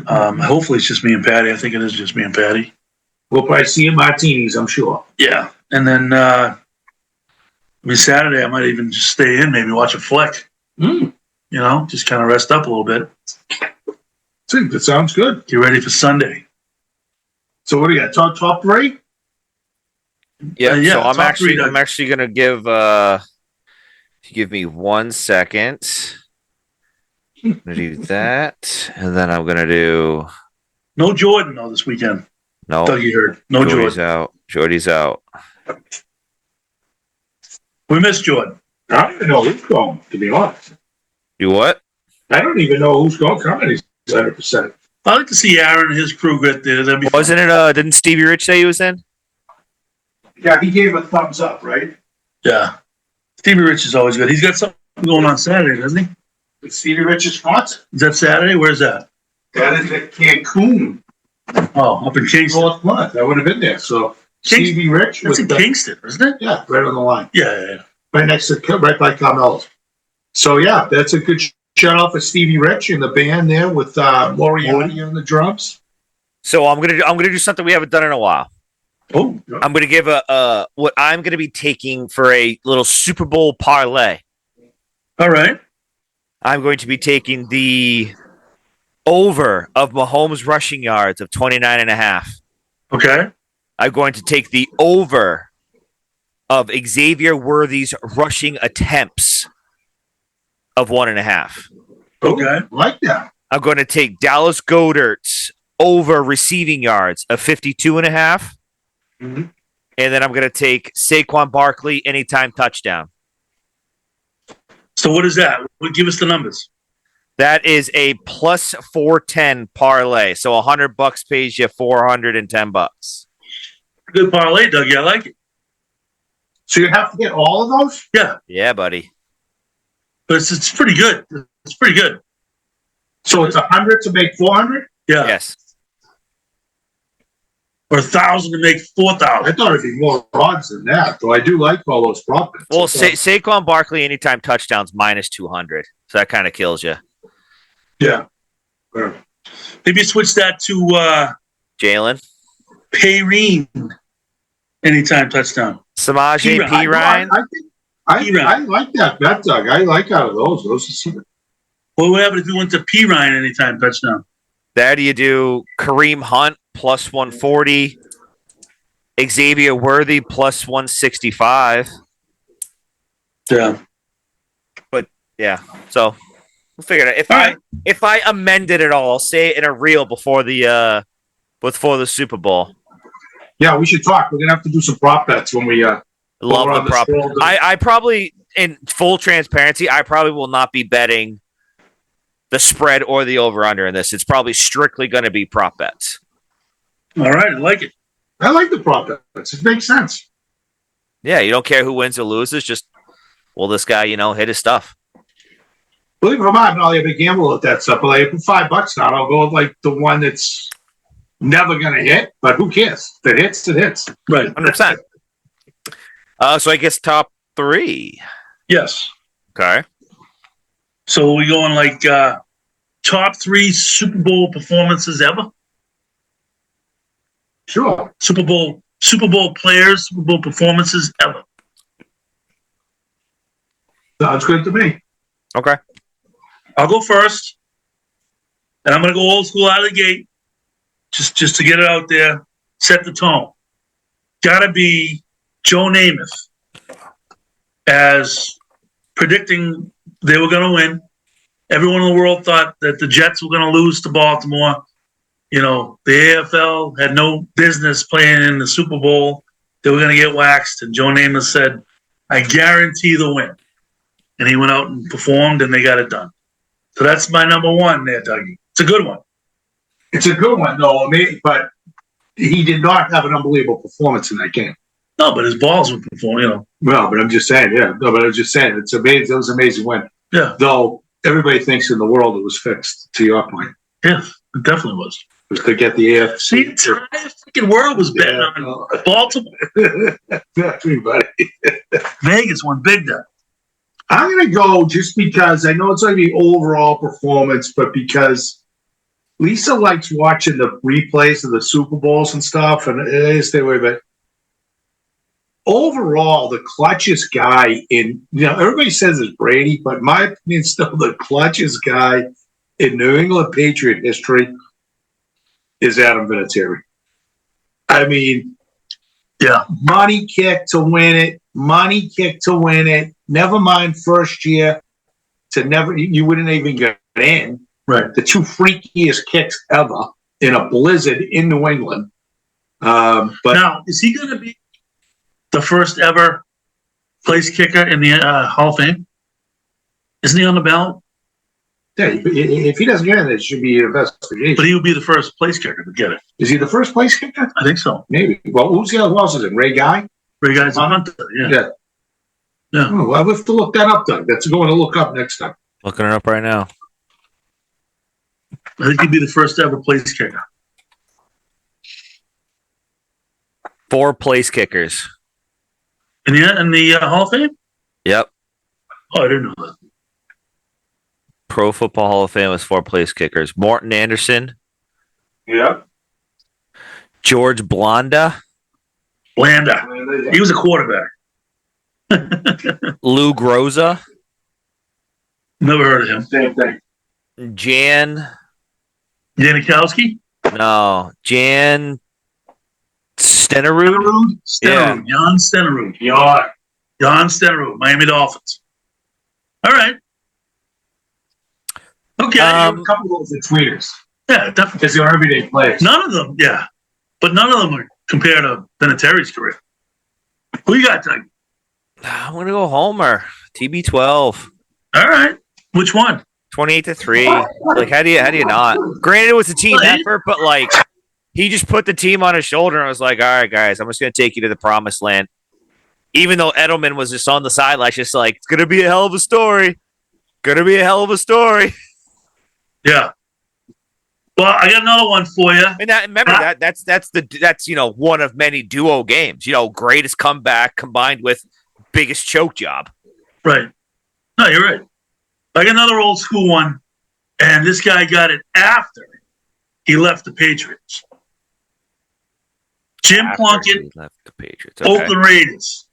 Hopefully it's just me and Patty. I think it is just me and Patty. We'll probably see you at martinis, I'm sure. Yeah. And then Saturday I might even just stay in, maybe watch a flick. You know, just kind of rest up a little bit. That sounds good. Get ready for Sunday. So what do you got? Top 3? Yeah, so I'm actually gonna give me 1 second. I'm gonna do that, and then I'm gonna do no Jordan though this weekend. No, Dougie heard. No Jordy's Jordan. out. Jordy's out. We miss Jordan. I don't even know who's going, to be honest. You what? I don't even know who's going. Coming 100%. I'd like to see Aaron and his crew get there. That'd be Wasn't fun. it? Didn't Stevie Rich say he was in? Yeah, he gave a thumbs up, right? Yeah. Stevie Rich is always good. He's got something going on Saturday, doesn't he? It's Stevie Rich's sponsor. Is that Saturday? Where's that? That is at Cancun. Oh, up in Kingston. North month. I would have been there. So Stevie Rich. That's in Kingston, isn't it? Yeah, right on the line. Yeah. Right next to, right by Carmelo's. So yeah, that's a good shout out for Stevie Rich and the band there with Moriarty on the drums. So I'm gonna do something we haven't done in a while. Oh, I'm going to give what I'm going to be taking for a little Super Bowl parlay. all right. I'm going to be taking the over of Mahomes' rushing yards of 29.5. Okay. I'm going to take the over of Xavier Worthy's rushing attempts of 1.5. Okay. Like that. I'm going to take Dallas Goedert's over receiving yards of 52.5. Mhm. And then I'm going to take Saquon Barkley anytime touchdown. So what is that? Give us the numbers. That is a plus 410 parlay. So $100 pays you $410. Good parlay, Dougie. I like it. So you have to get all of those? Yeah, Yeah, buddy. but it's pretty good. It's pretty good. So it's 100 to make 400? Yeah. Yes. Or 1,000 to make 4,000. I thought it'd be more odds than that, though I do like all those prop bets. Well, Saquon Barkley anytime touchdowns minus 200. So that kind of kills you. Yeah. Maybe switch that to Jalen. Payreen. Anytime touchdown. Samaje P. Ryan. I like that bet, Doug. I like out of those. Those are some. What would happen if you went to P. Ryan anytime touchdown? There you do Kareem Hunt plus 140. Xavier Worthy plus 165. Yeah. Yeah. So we'll figure it out. If I amended it all, I'll say it in a reel before the Super Bowl. Yeah, we should talk. We're gonna have to do some prop bets when we. Love we're the on the prop. scroll. I probably, in full transparency, I probably will not be betting the spread or the over-under in this. It's probably strictly going to be prop bets. All right. I like it. I like the prop bets. It makes sense. Yeah, you don't care who wins or loses. Just, will this guy, hit his stuff? Believe it or not, I'm not a big gamble at that stuff. But like, I put $5 down. I'll go with like the one that's never gonna hit. But who cares? If it hits, it hits. Right. 100%. So I guess top 3. Yes. Okay. So we going like top 3 Super Bowl performances ever? Sure. Super Bowl players, Super Bowl performances ever. Sounds good to me. Okay. I'll go first, and I'm going to go old school out of the gate, just to get it out there, set the tone. Got to be Joe Namath as predicting they were going to win. Everyone in the world thought that the Jets were going to lose to Baltimore. The AFL had no business playing in the Super Bowl. They were going to get waxed, and Joe Namath said, "I guarantee the win." And he went out and performed, and they got it done. So that's my number 1 there, Dougie. It's a good one. It's a good one, though. But he did not have an unbelievable performance in that game. No, but his balls would perform, Well, but I'm just saying, yeah. No, but I was just saying, it's amazing. It was an amazing win. Yeah. Though everybody thinks in the world it was fixed. To your point, Yeah, it definitely was. it was to get the AFC. The entire freaking world was betting on Baltimore. Everybody. Vegas won big there. I'm going to go just because I know it's going to be overall performance, but because Lisa likes watching the replays of the Super Bowls and stuff, and I stay away. But overall, the clutchest guy everybody says it's Brady, but in my opinion, still the clutchest guy in New England Patriot history is Adam Vinatieri. I mean, Yeah. money kick to win it. Never mind first year you wouldn't even get in. Right. The 2 freakiest kicks ever in a blizzard in New England. But Now, is he going to be the first ever place kicker in the Hall of Fame? Isn't he on the ballot? yeah, if he doesn't get in, it should be an investigation. But he would be the first place kicker to get it. Is he the first place kicker? I think so. Maybe. Well, who else is it? Ray Guy? Ray Guy's a hunter. Yeah. Yeah. Yeah. Oh, well, I'll have to look that up, Doug. That's going to look up next time. Looking it up right now. I think he'd be the first ever place kicker. 4 place kickers. In the Hall of Fame? Yep. Oh, I didn't know that. Pro Football Hall of Fame was 4 place kickers. Morton Anderson, Yeah. George Blanda, Blanda. He was a quarterback. Lou Groza, Never heard of him. Same thing. Jan Janikowski? Jan Stenerud. Stenerud. Jan Stenerud. Jan Stenerud, Miami Dolphins. All right. Okay. A couple of those are tweeters. Yeah, definitely. Because they're everyday players. None of them, yeah. But none of them are compared to Vinatieri's career. Who you got, Doug? I'm gonna go Homer. TB12. All right. Which one? 28-3. Like, how do you not? Granted, it was a team effort, but like, he just put the team on his shoulder and was like, "All right, guys, I'm just gonna take you to the promised land." Even though Edelman was just on the sidelines, just like, it's gonna be a hell of a story. Gonna be a hell of a story. Yeah. Well, I got another one for you. And that's one of many duo games. Greatest comeback combined with biggest choke job. Right. No, you're right. I got another old school one, and this guy got it after he left the Patriots. Jim Plunkett, He left the Patriots. Okay. Oakland Raiders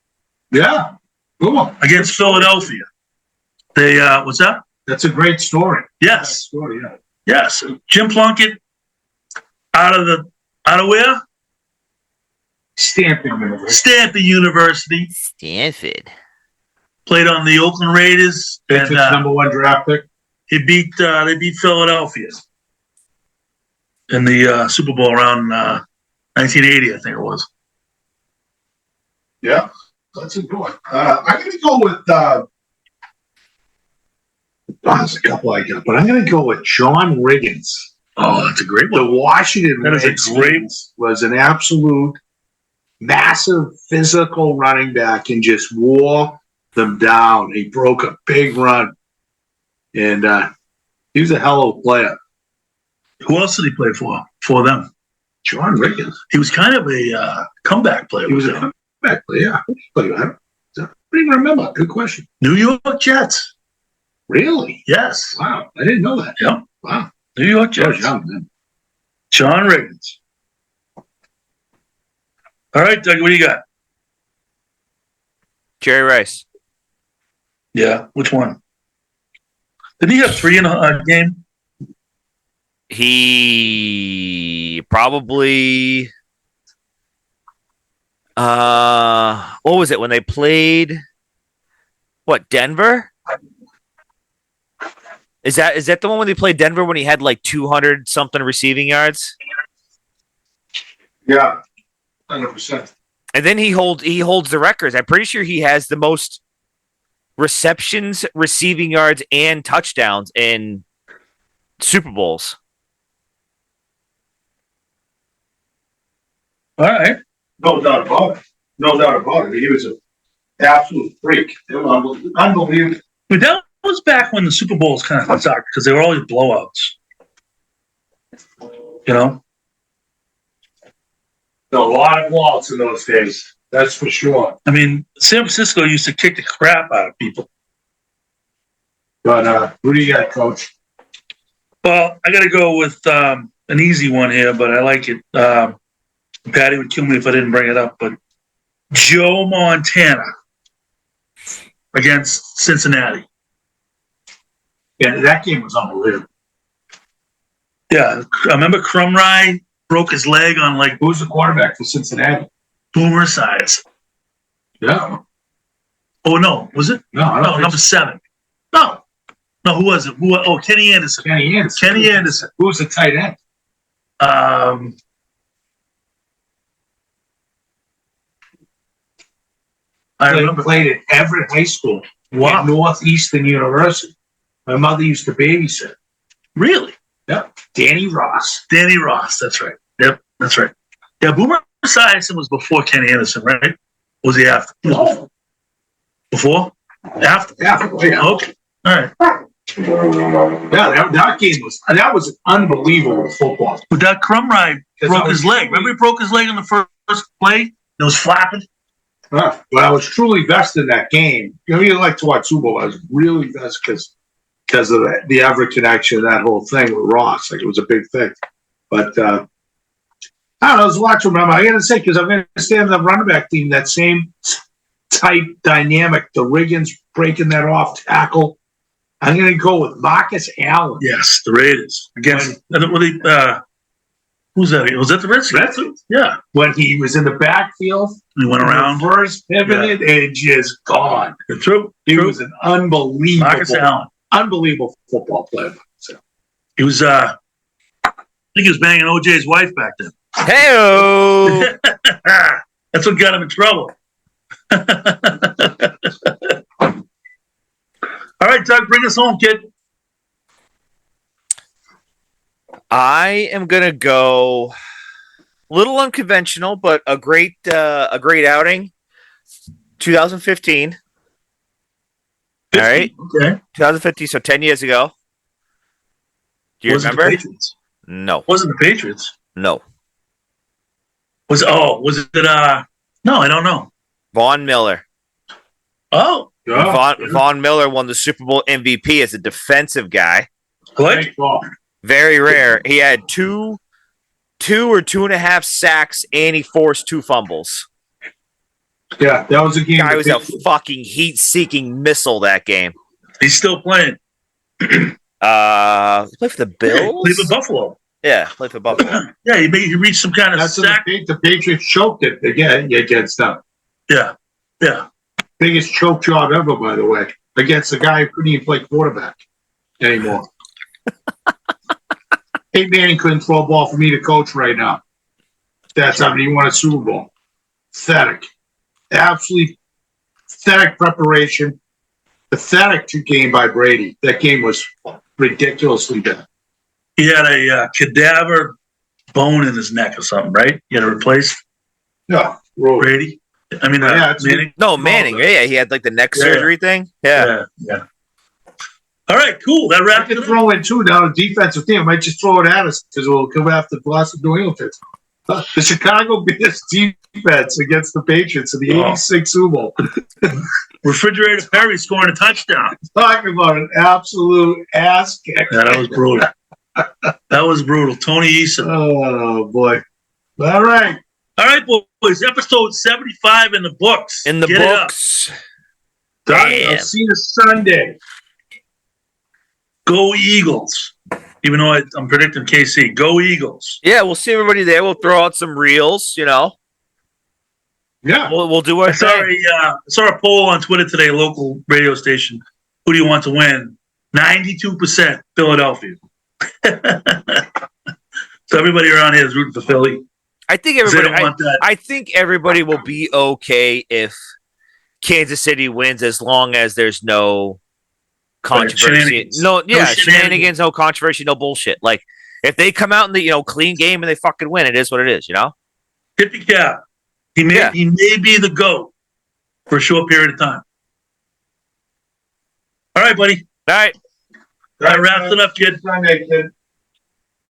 Yeah. Good one. against Philadelphia. They what's that? That's a great story. Yes, Story, yeah. yes. Jim Plunkett out of where? Stanford University. Stanford University. Stanford. Played on the Oakland Raiders, and Patriots number 1 draft pick. they beat Philadelphia in the Super Bowl around 1980, I think it was. Yeah. That's a good one. I'm going to go with, there's a couple I got, but I'm going to go with John Riggins. Oh, that's a great one. The Washington That is a great- Redskins was an absolute massive physical running back and just wore them down. He broke a big run, and he was a hell of a player. Who else did he play for them? John Riggins. He was kind of a comeback player. He was a comeback player. Yeah. I don't even remember. Good question. New York Jets. Really? Yes. Wow. I didn't know that. Yep. Wow. New York I was Jets. young then. John Riggins. All right, Doug, what do you got? Jerry Rice. Yeah, which one? Did he have 3 in a game? He probably what was it when they played Denver? Is that the one when they played Denver when he had like 200 something receiving yards? Yeah. 100%. And then he holds the records. I'm pretty sure he has the most receptions, receiving yards, and touchdowns in Super Bowls. All right. No doubt about it. No doubt about it. He was an absolute freak. Unbelievable. But that was back when the Super Bowls kind of sucked because they were always blowouts. You know? A lot of walls in those days. That's for sure. I mean, San Francisco used to kick the crap out of people. But who do you got, Coach? Well, I got to go with an easy one here, but I like it. Patty would kill me if I didn't bring it up, but Joe Montana against Cincinnati. Yeah, that game was unbelievable. Yeah, I remember Crumrye broke his leg on like Who was the quarterback for Cincinnati? Boomer size. Yeah. Oh no, was it? No, I don't No, think number so. 7. No, who was it? Kenny Anderson. Kenny Anderson. Kenny Anderson. Who was the tight end? I He remember. played at Everett High School Wow. at Northeastern University. My mother used to babysit. Really? Yep. Danny Ross. Danny Ross. That's right. Yep, that's right. Yeah, Boomer Esiason was before Kenny Anderson, right? Was he after? No. Before? After? Yeah. Okay. All right. Yeah, that game was an unbelievable football. But that Crumrye broke his leg. Remember he broke his leg on the first play? It was flapping. But I was truly vested in that game. You know, you like to watch Super Bowl. I was really vested because of the Everett connection, that whole thing with Ross. Like, it was a big thing. But I don't know. There's a lot to remember. I got to say, because I'm going to stay on the running back team, that same type dynamic, the Riggins breaking that off tackle. I'm going to go with Marcus Allen. Yes, the Raiders against who's that? Was that the Redskins? Yeah. When he was in the backfield, He went around. first pivoted and just gone. True. He was an unbelievable, Marcus Allen. unbelievable football player. So, He was. I think he was banging OJ's wife back then. Hey-o. That's what got him in trouble. All right, Doug, bring us home, kid. I am gonna go a little unconventional, but a great outing. 2015. All right, Okay. 2015. So 10 years ago. Do you Wasn't remember? The Patriots. No, Wasn't the Patriots? no. Was it? No, I don't know. Von Miller. Oh, Von Miller won the Super Bowl MVP as a defensive guy. what? Very rare. He had two or 2.5 sacks, and he forced 2 fumbles. yeah, that was a game. Guy was a fucking heat-seeking missile that game. He's still playing. He played for the Bills. Leave with Buffalo. Yeah, played for Buffalo. Yeah, he reached some kind of That's sack. the Patriots choked it against them. Yeah. Biggest choke job ever, by the way, against a guy who couldn't even play quarterback anymore. Peyton Manning couldn't throw a ball for me to coach right now. That's how he won a Super Bowl. Pathetic. Absolutely pathetic preparation. Pathetic game by Brady. That game was ridiculously bad. He had a cadaver bone in his neck or something, right? He had to replace Yeah, roll. Brady. I mean, Yeah, it's- Manning. No, Manning. Yeah, he had like the neck Yeah. surgery thing. Yeah. All right, cool. That I wraps can it up. throw in two now. The defensive team I might just throw it at us because we'll come after the Boston New England. The Chicago Bears defense against the Patriots in the '86 Super Bowl. Refrigerator Perry scoring a touchdown. Talking about an absolute ass kick. Yeah, that was brutal. That was brutal. Tony Eason. Oh boy! All right. All right, boys. Episode 75 in the books. In the Get it up. books. Done. Damn. I'll see you Sunday. Go Eagles. Even though I'm predicting KC. Go Eagles. Yeah, we'll see everybody there. We'll throw out some reels. Yeah. We'll do our I thing. saw a poll on Twitter today, local radio station. Who do you want to win? 92% Philadelphia. So everybody around here is rooting for Philly. I think 'Cause they everybody. don't want that. I think everybody will be okay if Kansas City wins, as long as there's no controversy. Shenanigans. No, yeah, shenanigans. shenanigans, no controversy, no bullshit. Like if they come out in the clean game and they fucking win, it is what it is. Tippy cap. He may be the GOAT for a short period of time. All right, buddy. All right. That wraps it up, kid. Sunday, kid.